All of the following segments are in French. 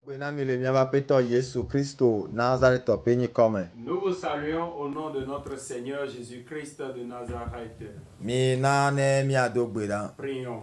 Nous vous saluons au nom de notre Seigneur Jésus-Christ de Nazareth. Prions.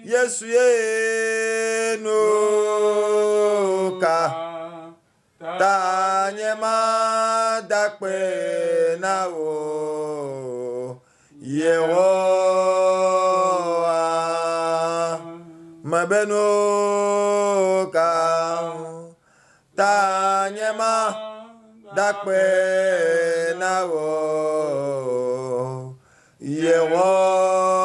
Yesu ye no ka tanyema dakpe na wo yehowa mabeno ka tanyema dakpe na wo yehowa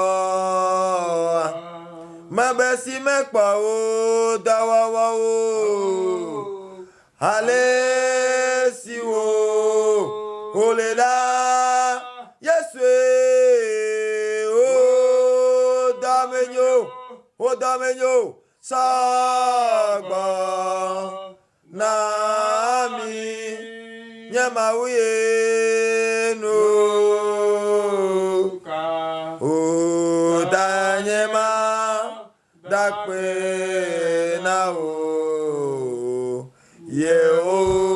mabesi mekpa o dawawa o halesi o olela yesu o damenyo sagba nami nyamawiye no o danyema dakpe na o yehowa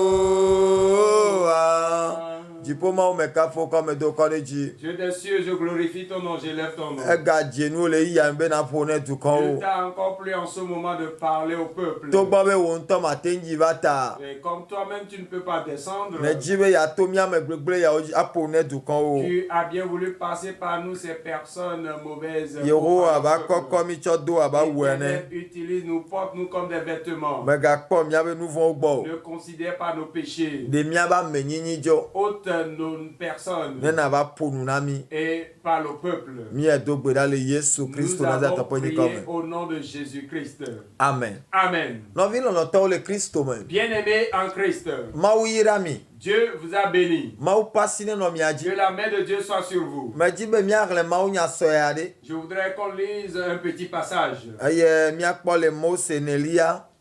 jipoma o meka fo comme do college Dieu des cieux, je glorifie ton nom, j'élève ton nom. Ega djenu le yambe na pone du kan o. Il t'a encore plu en ce moment de parler au peuple. To gba be won to ma tenji vata. Et comme toi-même tu ne peux pas descendre. Ne jibe ya to mia me gbegble ya apone du kan o. Tu as bien voulu passer par nous ces personnes mauvaises. Yehowa ba kokko mi cho do aba wene. Utilise nous, porte-nous comme des vêtements. Me ga kpo mia be nouveau gbo. Ne considère pas nos péchés. De mia ba menyinyi jo. Ôte nos personnes. Ne na ba ponu na mi. Et parle au peuple. Mi do gbe dale Yesu Christ Nazareth poni comme. Au nom de Jésus-Christ. Amen. Amen. No vi lo to le Christo men. Bien-aimé en Christ. Mawu yirami. Dieu vous a béni. Que la main de Dieu soit sur vous. Je voudrais qu'on lise un petit passage.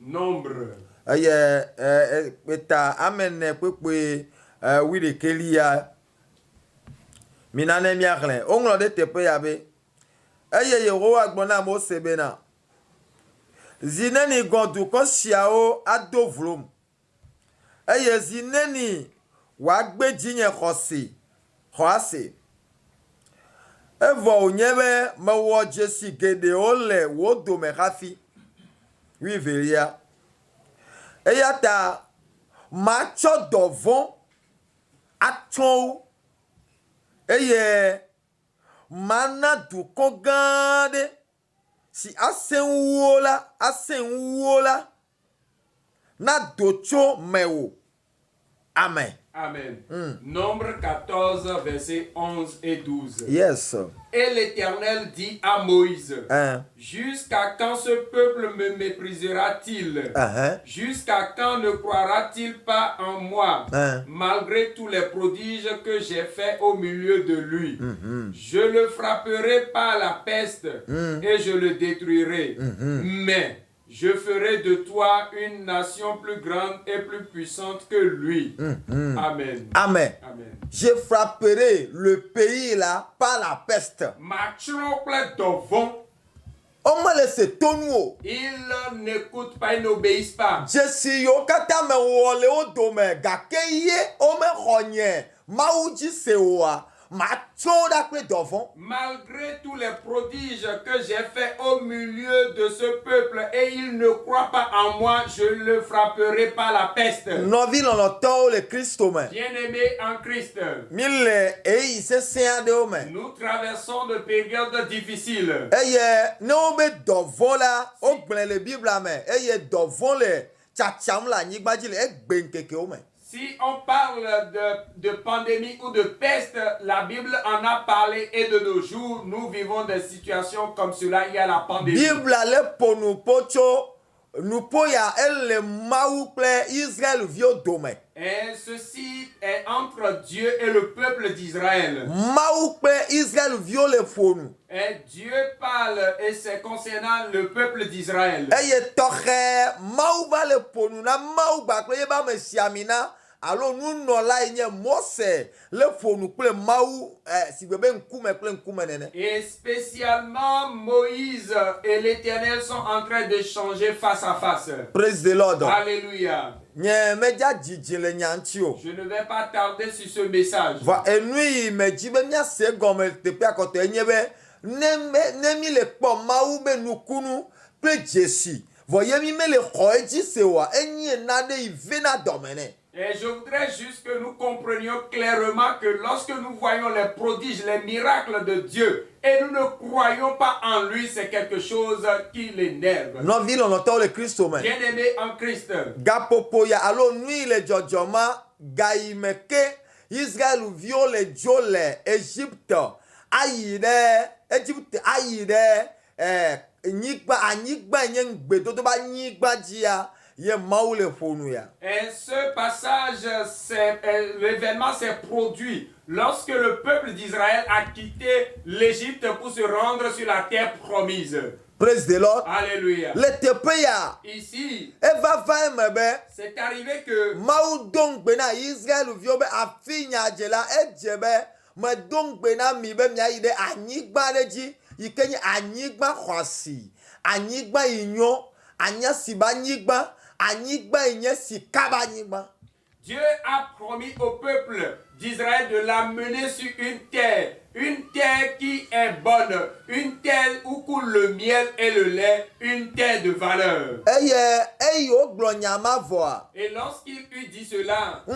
Nombre. Zineni gondu ko siao adovlom. Eye zineni wa gbeji yen khoase evo onyebe mawo jesi gede ole wo do me khafi wi velia eyata macho dovon aton eye mana du ko gande si asenwola na docho mewo. Amen. Amen. Nombre 14, versets 11 et 12. Yes. Et l'Éternel dit à Moïse, jusqu'à quand ce peuple me méprisera-t-il? Jusqu'à quand ne croira-t-il pas en moi, malgré tous les prodiges que j'ai faits au milieu de lui? Je le frapperai par la peste et je le détruirai. Mais je ferai de toi une nation plus grande et plus puissante que lui. Amen. Amen. Amen. Je frapperai le pays là par la peste. On me laisse tonneau. Ils n'écoutent pas, ils n'obéissent pas. Je suis au katame wole o dome gakeye o me khonye mauji sewa. Malgré tous les prodiges que j'ai faits au milieu de ce peuple et ils ne croient pas en moi, je le frapperai par la peste. Bien-aimés en Christ, nous traversons de périodes difficiles. Si on parle de pandémie ou de peste, la Bible en a parlé et de nos jours, nous vivons des situations comme cela. Il y a la pandémie. nous poya elle maou ple Israël vio dome. Et ceci est entre Dieu et le peuple d'Israël. Maou ple Israël vio le fonu. Et Dieu parle et c'est concernant le peuple d'Israël. Eye toxe maou va le fonu na maou ba ple ba me siamina. Alors nous non là il y a Mose le fonu ple maou si bebe nkume ple nkume nene. Et spécialement Moïse et l'Éternel sont en train de changer face à face. Praise the Lord. Alléluia. Je Je ne vais pas tarder sur ce message. Va enui me jibe nya se gomme te pe akoto enyebe nemi le po maou be nukunu pe Jesi. Voyez mi me le khoeji sewa enye nade ivena domene. Et je voudrais juste que nous comprenions clairement que lorsque nous voyons les prodiges, les miracles de Dieu, et nous ne croyons pas en lui, c'est quelque chose qui l'énerve. Bien-aimé en Christ. Gapopo ya alo nui le jojoma gaimeke Israël vio le jole Égypte ayide nyigba nyengbe to ba nyigba jia. Et ce passage, l'événement s'est produit lorsque le peuple d'Israël a quitté l'Égypte pour se rendre sur la terre promise. Praise the Lord. Alléluia. Ici, c'est arrivé que Israël viobe afinya jela ejebe me dongbena mibe miaide anyigba leji ikenye anyigba khwasi anyigba inyo anya siba nyigba. Dieu a promis au peuple d'Israël de l'amener sur une terre qui est bonne, une terre où coule le miel et le lait, une terre de valeur. Et lorsqu'il eut dit cela, je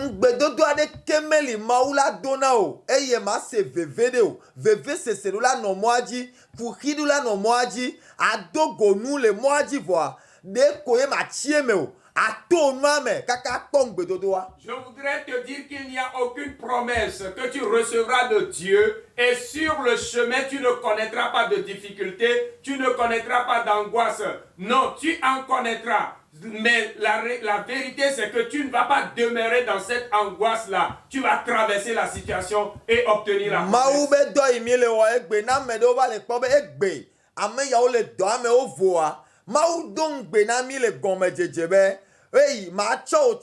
voudrais te dire qu'il n'y a aucune promesse que tu recevras de Dieu et sur le chemin tu ne connaîtras pas de difficultés, tu ne connaîtras pas d'angoisse. Non, tu en connaîtras. Mais la vérité c'est que tu ne vas pas demeurer dans cette angoisse-là. Tu vas traverser la situation et obtenir la promesse. Maou don benami le gome jejebe ei ma cho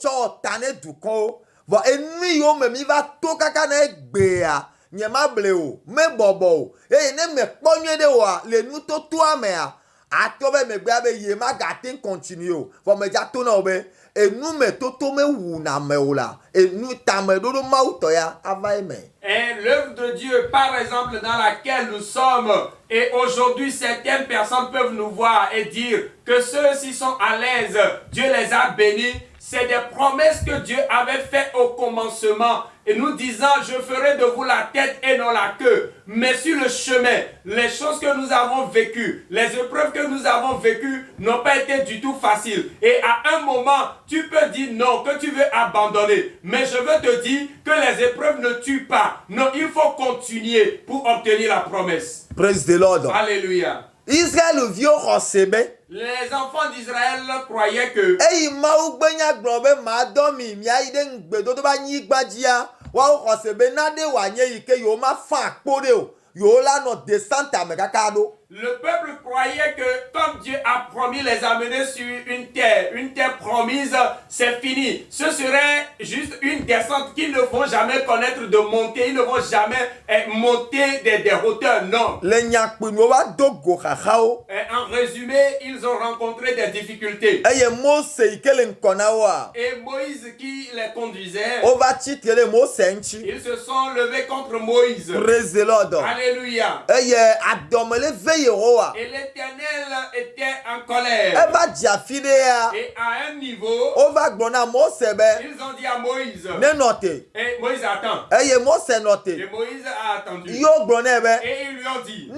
tane duko vo enu yo me mi va to kaka na egbe a nye ma ble o me bobo ei ne me ponye de wa le nu to to ame a atobe me gbe abe ye ma gatin continue vo me ja to na obe enu me to me wu na me o la enu ta me do maou to ya ava me. Et l'œuvre de Dieu, par exemple, dans laquelle nous sommes, et aujourd'hui certaines personnes peuvent nous voir et dire que ceux-ci sont à l'aise, Dieu les a bénis, c'est des promesses que Dieu avait faites au commencement, et nous disant, je ferai de vous la tête et non la queue. Mais sur le chemin, les choses que nous avons vécues, les épreuves que nous avons vécues n'ont pas été du tout faciles. Et à un moment, tu peux dire non, que tu veux abandonner. Mais je veux te dire que les épreuves ne tuent pas. Non, il faut continuer pour obtenir la promesse. Praise the Lord. Alléluia. Israël vio khosebe. Les enfants d'Israël croyaient que Ei maou gbenya grobe ma domi mi aide ngbe do ba nyigba jia wa khosebe na de wa nye ike yo ma fa akpore o yo la no descente me kakado. Le peuple croyait que comme Dieu a promis les amener sur une terre promise, c'est fini. Ce serait juste une descente qu'ils ne vont jamais connaître de montée. Ils ne vont jamais monter des hauteurs, non. Et en résumé, ils ont rencontré des difficultés. Et Moïse qui les conduisait, ils se sont levés contre Moïse. Praise the Lord. Alléluia. Et l'Éternel était en colère. Et à un niveau, ils ont dit à Moïse. Et Moïse attend. Et Moïse a attendu. Et ils lui ont dit.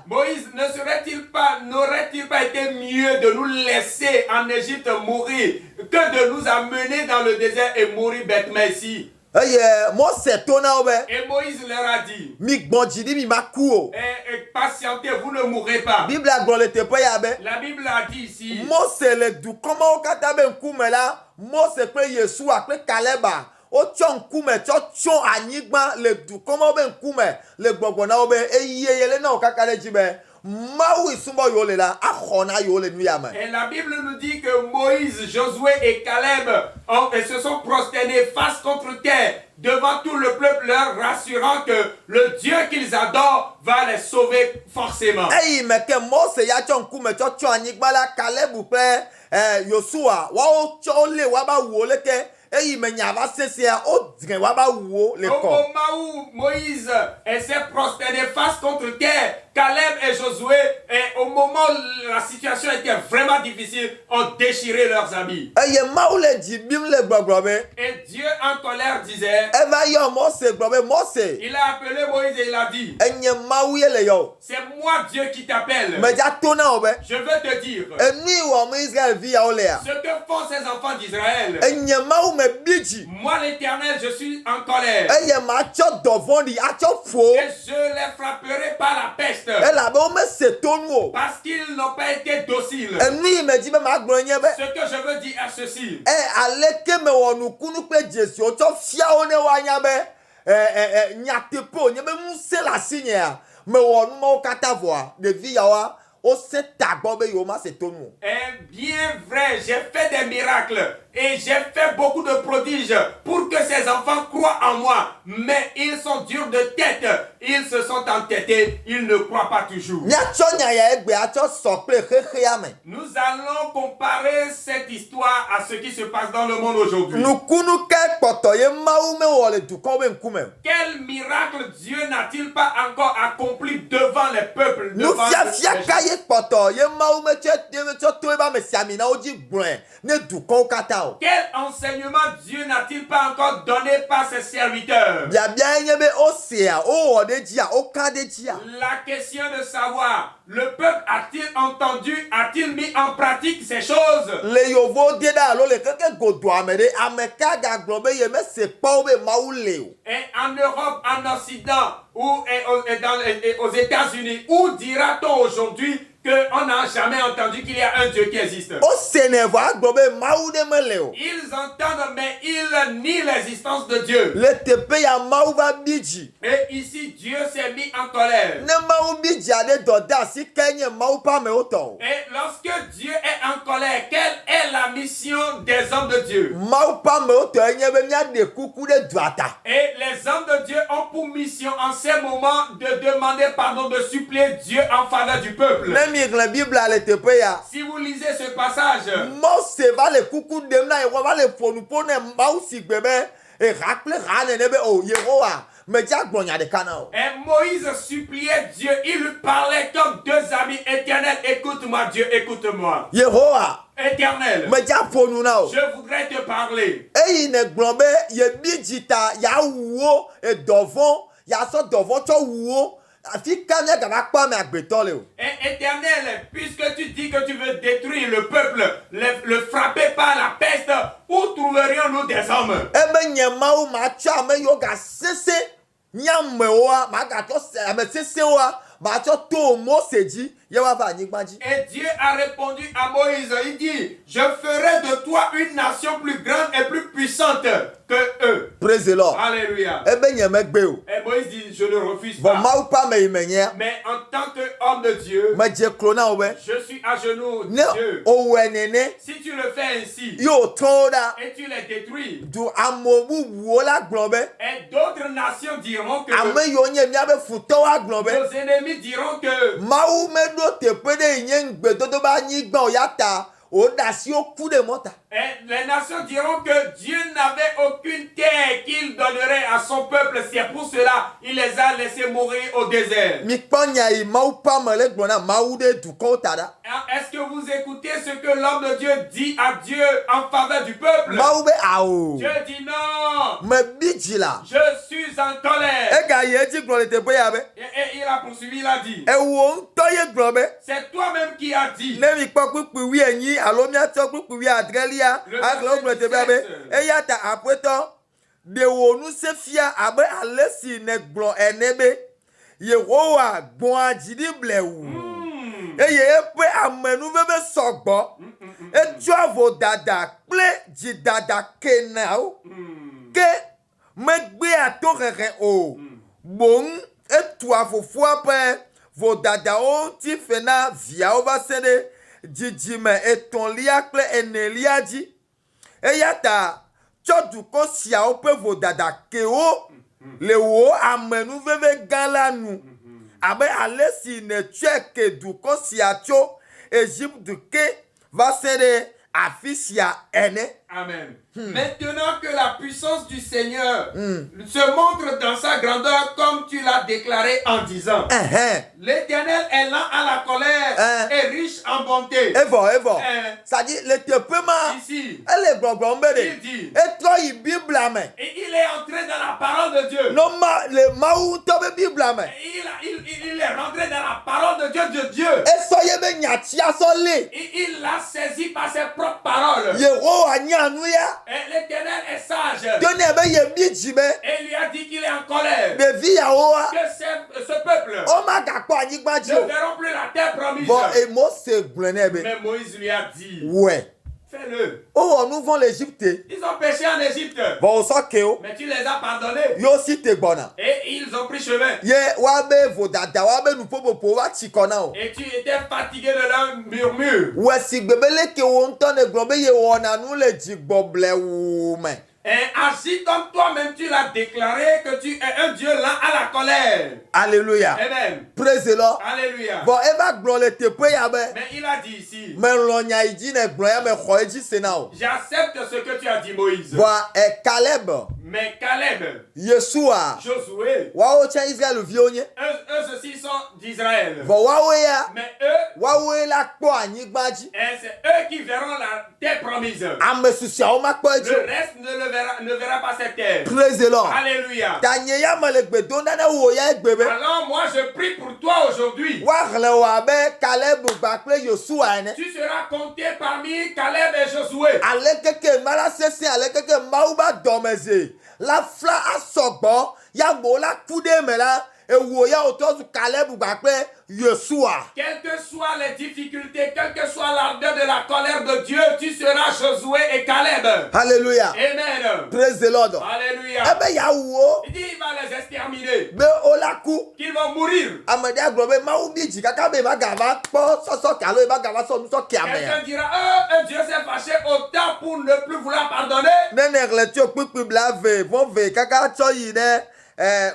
Moïse n'aurait-il pas été mieux de nous laisser en Égypte mourir que de nous amener dans le désert et mourir bêtement ici? Et Moïse leur a dit, patientez, vous ne mourrez pas. La Bible a dit ici, otsɔ ŋkume tsɔ anyigba le dukɔmɔ be ŋkume le gbɔgbɔ na wo be eye le na wo kaka ɖe dzi be Mawu isumba yo le la axɔna yo le nu ya me. Et la Bible nous dit que Moïse, Josué et Caleb se sont prosternés face contre terre devant tout le peuple, leur rassurant que le Dieu qu'ils adorent va les sauver forcément. Eyi me ke Mose ya tsɔ ŋkume tsɔ anyigba la Caleb kple Yosua wawo tsɔ le waba wo le ke. Au moment où Moïse s'est prosterné face contre terre, Caleb et Josué, et au moment où la situation était vraiment difficile, ont déchiré leurs habits. Et Dieu en colère disait, il a appelé Moïse et il a dit, c'est moi Dieu qui t'appelle. Je veux te dire ce que font ces enfants d'Israël. Moi l'Éternel, je suis en colère. Et je les frapperai par la peste. Parce qu'ils n'ont pas été dociles. Ce que je veux dire à ceci. Et bien vrai, j'ai fait des miracles et j'ai fait beaucoup de prodiges pour que ces enfants croient en moi. Mais ils sont durs de tête, ils se sont entêtés, ils ne croient pas toujours. Nous allons comparer cette histoire à ce qui se passe dans le monde aujourd'hui. Quel miracle Dieu n'a-t-il pas encore accompli devant les peuples, devant quel enseignement Dieu n'a-t-il pas encore donné par ses serviteurs? La question de savoir, le peuple a-t-il entendu, a-t-il mis en pratique ces choses? Et en Europe, en Occident, ou aux États-Unis, où dira-t-on aujourd'hui qu'on n'a jamais entendu qu'il y a un Dieu qui existe? Ils entendent, mais ils nient l'existence de Dieu. Et ici, Dieu s'est mis en colère. Et lorsque Dieu est en colère, quelle est la mission des hommes de Dieu? Et les hommes de Dieu ont pour mission en ces moments de demander pardon, de supplier Dieu en faveur du peuple. Si vous lisez ce passage, et Moïse suppliait Dieu, il lui parlait comme deux amis éternels. Écoute-moi Dieu, écoute-moi. Éternel, je voudrais te parler. Et éternel, puisque tu dis que tu veux détruire le peuple, le frapper par la peste, où trouverions-nous des hommes? Et Dieu a répondu à Moïse, il dit, je ferai de toi une nation plus grande et plus puissante que eux. Praise the Lord. Alléluia. Et Moïse dit, je ne refuse pas. Mais en tant qu'homme de Dieu, je suis à genoux, Dieu. Si tu le fais ainsi, et tu les détruis, et d'autres nations diront que, nos ennemis diront que, et les nations diront que Dieu n'avait aucune terre qu'il donnerait à son peuple. C'est pour cela qu'il les a laissés mourir au désert. Est-ce que vous écoutez ce que l'homme de Dieu dit à Dieu en faveur du peuple? Dieu dit non. Je suis en colère. Et il a poursuivi, il a dit, c'est toi-même qui as dit. de wo nu se fia abe alesi ne gblɔ ene be Yehowa gbɔn adzidi blewu eye eƒe amenuveve sɔgbɔ etsɔ avodada kple dzidada ke nawo ke megbea tohehe o boŋ etua fofoa ƒe vodadawo ti fe na viawo va se ɖe dzidzime etɔ̃lia kple enelia dzi eya ta tsɔ dukɔ siawo ƒe vodada kewo le wo amenuveve gã la nu abe ale si netsɔe ke dukɔ sia tso Égypte ke va se ɖe afi sia ene. Amen. Maintenant que la puissance du Seigneur se montre dans sa grandeur comme tu l'as déclaré en disant l'Éternel est lent à la colère et riche en bonté. Ça dit le tepema ici elle est blablambe il dit et toi il Bible à main. Et il est entré dans la parole de Dieu. Non le maou tobe Bible à main. Il est rentré dans la parole de Dieu. Et soyez ben nyatia soli. Il l'a saisi par ses propres paroles. Yehowa nyanuya. Et l'Éternel est sage. Et lui a dit qu'il est en colère. Que ce peuple ne verront plus la terre promise. Mais Moïse lui a dit. Ouais. Fais-le. Oh, nous vont l'Égypte. Ils ont péché en Égypte. Mais tu les as pardonnés. Et ils ont pris chemin. Et tu étais fatigué de leur murmure. Et ainsi comme toi-même tu l'as déclaré que tu es un Dieu lent à la colère. Alléluia. Amen. Praise the Lord. Alléluia. Bon, mais il a dit ici. J'accepte ce que tu as dit, Moïse. Mais Caleb, Yeshua, Josué, eux ceux-ci sont d'Israël. Mais eux, c'est eux qui verront la terre promise. Le reste ne verra pas cette terre. Praise the Lord. Alléluia. Alors moi je prie pour toi aujourd'hui. Tu seras compté parmi Caleb et Josué. La fla asogbo ya mo la kude mela ewo ya otozu Caleb gbagbe Yeshua. Quelles que soient les difficultés, quelle que soit l'ardeur de la colère de Dieu, tu seras Josué et Caleb. Alléluia. Amen. Praise the Lord. Alléluia. Ebe ya wo. Il dit il va les exterminer. Be olaku. Qu'ils vont mourir. Amade agbobe ma ubi ji kaka be ma gava po soso kalo e ba gava so so kiame. Quelqu'un dira un Dieu s'est fâché autant pour ne plus vouloir pardonner. Nenere ti o pipi blave von ve kaka cho yi ne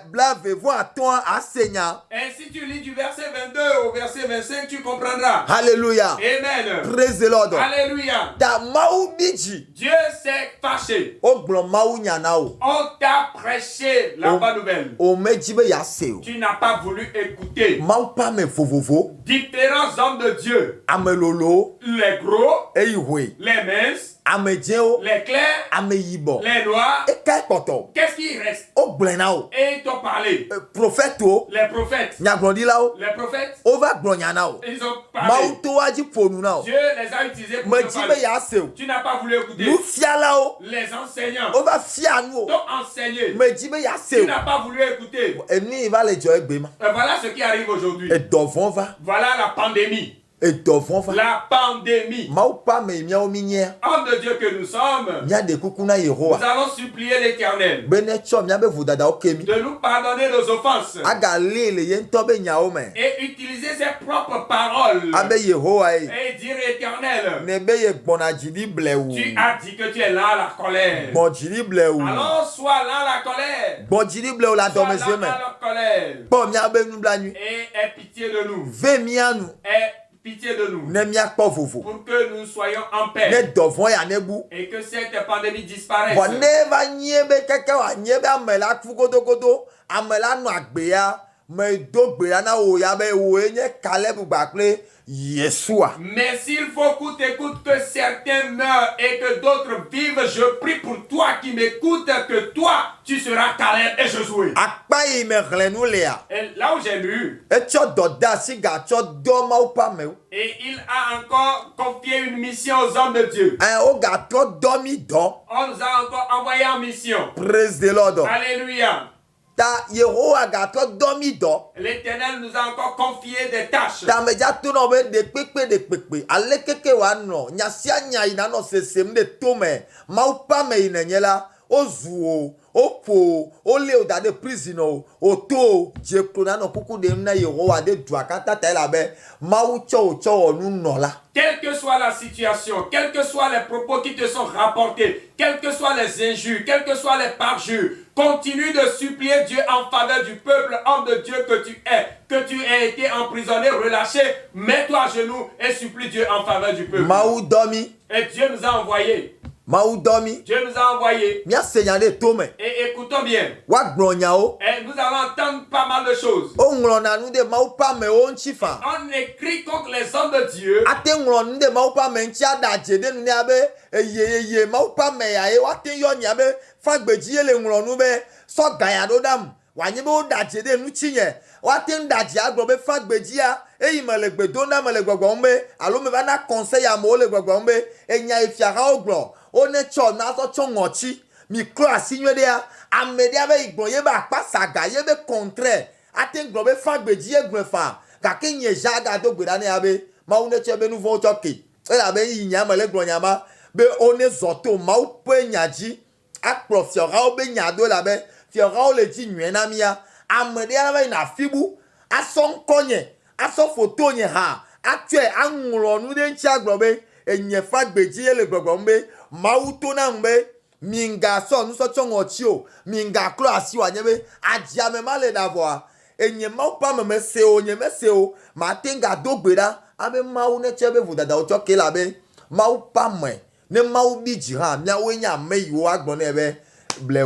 blave von aton asenya. Et si tu lis du verset 22 au verset 25, tu comprendras. Alléluia. Amen. Praise the Lord. Alléluia. Da mau biji. Dieu s'est fâché. O gbon mau nyana o. On t'a prêché la bonne nouvelle. O mejibe ya se o. Tu n'as pas voulu écouter. Mau pa me vovovo. Différents hommes de Dieu. Amelolo. Les gros. Eyihwe. Les minces. Amejeo. Les clairs. Ameyibo. Les noirs. Et poto. Qu'est-ce qui reste? O gblena o. Et ils t'ont parlé. Prophète o. Les prophètes. Nyagrondila o. Les prophètes. O va glonyana o. Ils ont parlé. Mauto waji ponu na o. Dieu les a utilisés pour te parler. Ya se o. Tu n'as pas voulu écouter. Nous fiala o. Les enseignants. O va fia nu o. T'ont enseigné. Mejibe ya se o. Tu n'as pas voulu écouter. Eni va le jo egbe ma. Et voilà ce qui arrive aujourd'hui. Et dovon va. Voilà la pandémie. Et dovon va. La pandémie. Maupa me mia o minye. Homme de Dieu que nous sommes. Mia de kukuna Yehowa. Nous allons supplier l'Éternel. Bene cho mia be vodada o kemi. De nous pardonner nos offenses. Aga lele yen tobe nyao me. Et utiliser ses propres paroles. Abe Yehowa e. Et dire Éternel. Ne be ye gbona jidi blewu. Tu as dit que tu es là à la colère. Bon jidi blewu. Alors sois là à la colère. Bon jidi blewu la Sois domesé me. là à la colère. Bon mia be nu bla nu. Et aie pitié de nous. Ve mia nu. Aie pitié de nous. Ne mia kpo vovo. Pour que nous soyons en paix. Ne dovon ya nebu. Et que cette pandémie disparaisse. Bon ne va nye be keke wa nye be amela fu godogodo. Amela nu agbe ya. me do gbe ya na wo ya be wo enye Caleb gbakle Yeshua. Mais s'il faut coûte et coûte que certains meurent et que d'autres vivent, je prie pour toi qui m'écoutes que toi, tu seras Caleb et Josué. Akpa yi me hle nu le ya. Et là où j'ai lu, E tso doda si ga tso do ma pa me o. et il a encore confié une mission aux hommes de Dieu. O ga to do mi do. On nous a encore envoyé en mission. Praise the Lord. Alléluia. Ta Yehowa ga to do mi do. L'Éternel nous a encore confié des tâches. Ta me ja to no be de pepe. Ale keke wa no. Nya sia nya ina no sesem de to me. Ma pa me ina nyela. O zuo. O po. O le o da de prison o to. Je klona no kuku de na Yehowa de dua kata ta la be. Ma u cho nu no la. Quelle que soit la situation, quels que soient les propos qui te sont rapportés, quelles que soient les injures, quelles que soient les parjures, continue de supplier Dieu en faveur du peuple, homme de Dieu que tu aies été emprisonné, relâché. Mets-toi à genoux et supplie Dieu en faveur du peuple. Maou domi. Et Dieu nous a envoyés. Maou domi. Dieu nous a envoyés. Mia senyale tome. Et écoutons bien. Wa gbonya o. Et nous allons entendre pas mal de choses. O nglona nu de mau pa me o nchifa. On écrit contre les hommes de Dieu. Ate nglona nu de mau pa me nchi adaje de nu ne abe ye mau pa me ya e wa te yo nya be fagbeji ele nglona nu be so gaya do dam. Wa nyi be o daje de nu chinye. Wa te ndaje agbo be fagbeji ya eyi mele gbedo na mele gbogbo mbe alo me ba na conseil ya mo le gbogbo mbe enya ifiara ogbo o ne cho na so cho ngochi mi kro asinwe de ya amede abe igbo ye ba pa saga ye be contraire ate ngbo be fagbeji e gbefa ka ke nye jaga do gbeda ne abe ma une che be nouveau choki e la be yinya mele gbo nyama be one zoto ma u pe nyaji akro fiora o be nyado la be fiora o le ji nwe na mia amede abe na fibu ason konye aso photo nye ha atwe anwuro nu de nchi agbobe enye fagbeji ele gbogbo mbe mauto na mbe minga so nu so chongo chi o minga klo asi wa nyebe ajia me male davoa enye mau pa me se o nye me se o ma tenga dogbeda abe mau ne chebe vudada o choke la be mau pa me ne mau biji ha mia we nya me yo agbon ebe bleu.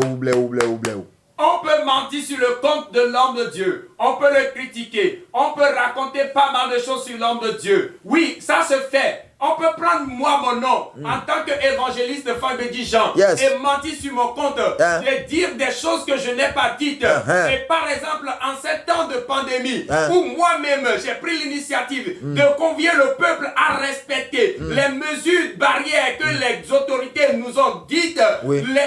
On peut mentir sur le compte de l'homme de Dieu. On peut le critiquer. On peut raconter pas mal de choses sur l'homme de Dieu. Oui, ça se fait. On peut prendre moi mon nom en tant qu'évangéliste de Fabedi Jean et mentir sur mon compte et dire des choses que je n'ai pas dites. Et par exemple, en ces temps de pandémie où moi-même j'ai pris l'initiative de convier le peuple à respecter les mesures barrières que les autorités nous ont dites,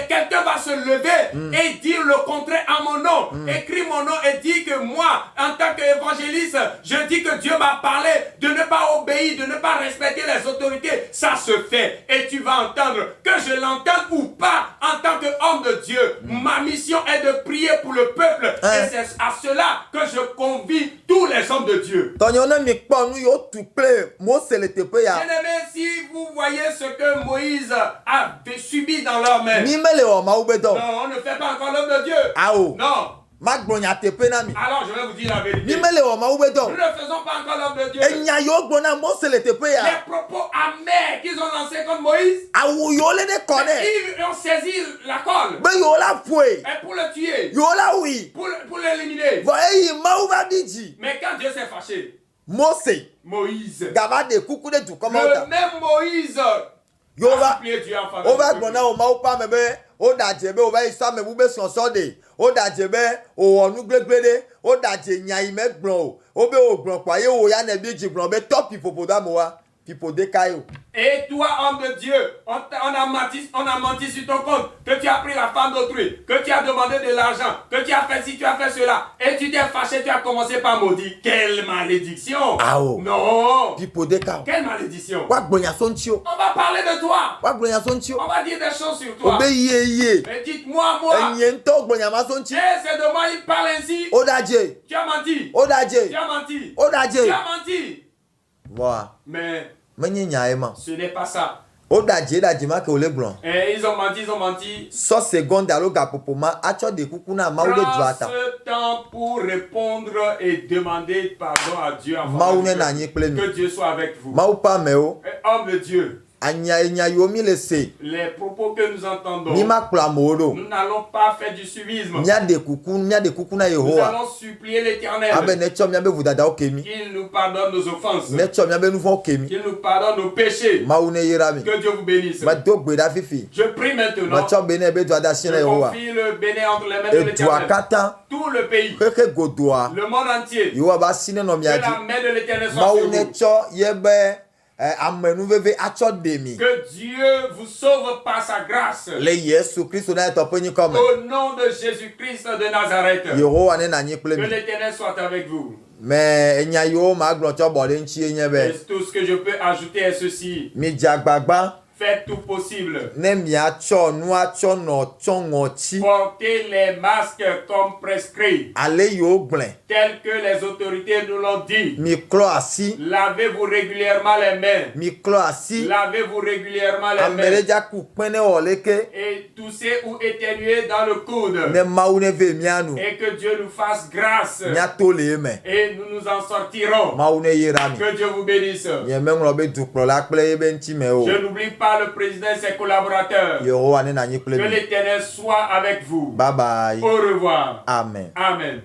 quelqu'un va se lever et dire le contraire à mon nom. Écris mon nom et dis que moi, en tant qu'évangéliste, je dis que Dieu m'a parlé de ne pas obéir, de ne pas respecter les autorités. Ça se fait et tu vas entendre que je l'entende ou pas en tant qu'homme de Dieu. Ma mission est de prier pour le peuple et c'est à cela que je convie tous les hommes de Dieu. Bien-aimé, si vous voyez ce que Moïse a subi dans leurs mains, non, on ne fait pas encore l'homme de Dieu. Non. Alors je vais vous dire la vérité. Nous ne faisons pas encore l'homme de Dieu. Les propos amers qu'ils ont lancés contre Moïse, ils ont saisi la colle. Et pour le tuer, pour l'éliminer. Mais quand Dieu s'est fâché, Moïse, le même Moïse, a supplié Dieu en faveur de Dieu. O dajebe o ba isa me bube sonso de o dajebe o onu gbegbede o daje nya ime gbon o be o gbon paye o ya na bi jigbon be top hippopotamus wa pipo de kayo. Et toi, homme de Dieu, on a menti sur ton compte, que tu as pris la femme d'autrui, que tu as demandé de l'argent, que tu as fait ci, tu as fait cela, et tu t'es fâché, tu as commencé par maudire. Quelle malédiction! Non! Quelle malédiction! On va parler de toi! On va dire des choses sur toi! Mais dites-moi, et c'est de moi il parle ainsi! Tu as menti! Tu as menti! Tu as menti! Mais ce n'est pas ça. Et ils ont menti. So seconde alo gapopoma acho de kukuna maule duata. Prends ce temps pour répondre et demander pardon à Dieu en faveur de Dieu. Que Dieu soit avec vous. Mau pa meo. Homme de Dieu. Les propos que nous entendons, nous nous n'allons pas faire du suivisme. Nous allons supplier l'Éternel qu'il nous pardonne nos offenses, qu'il nous pardonne nos péchés. Que Dieu vous bénisse. Je prie maintenant, je confie le béni entre les mains de l'Éternel. Tout le pays, le monde entier, que la main de l'Éternel soit sur vous. Que Dieu vous sauve par sa grâce. Au nom de Jésus-Christ de Nazareth. Que l'Éternel soit avec vous. Mais et tout ce que je peux ajouter est ceci. Faites tout possible. Portez les masques comme prescrit. Tels que les autorités nous l'ont dit. Lavez-vous régulièrement les mains. Lavez-vous régulièrement les mains. Et toussez ou éternuez dans le coude. Et que Dieu nous fasse grâce. Et nous nous en sortirons. Que Dieu vous bénisse. Je n'oublie pas le président et ses collaborateurs. Que l'Éternel soit avec vous. Bye bye. Au revoir. Amen. Amen.